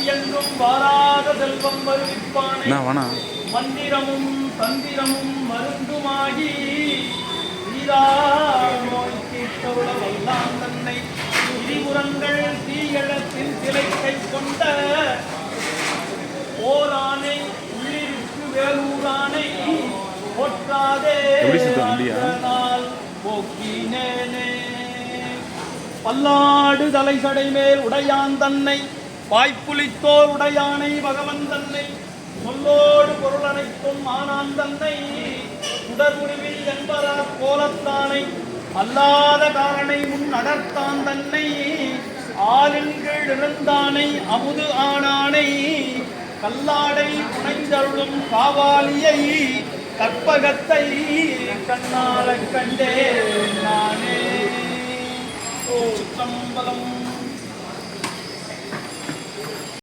என்றும் வாராத செல்வம் வருவிப்பானை மந்திரமும் தந்திரமும் மருந்துமாகி நோய் தீர்த்தவுள வல்லான் தன்னை திரிபுரங்கள் தீயழத்தில் சிலை கை கொண்ட ஓரானை உள்ளிருக்கு வேலூரானை போற்றாதே போக்கினேனே. பல்லாடு தலை சடை மேல் உடையான் தன்னை வாய்ப்புலித்தோர் உடையானை பகவன் தன்னை சொல்லோடு பொருள் அனைத்தும் ஆனான் தன்னை உடற்முடிவில் என்பதார் கோலத்தானை அல்லாத காரணை முன் அடர்த்தான் தன்னை ஆளின் கீழ் இருந்தானை அமுது ஆனானை கல்லாடை புனைந்தருளும் காவாலியை கற்பகத்தை கண்ணால கண்டே நானே. ஓ சம்பலம்.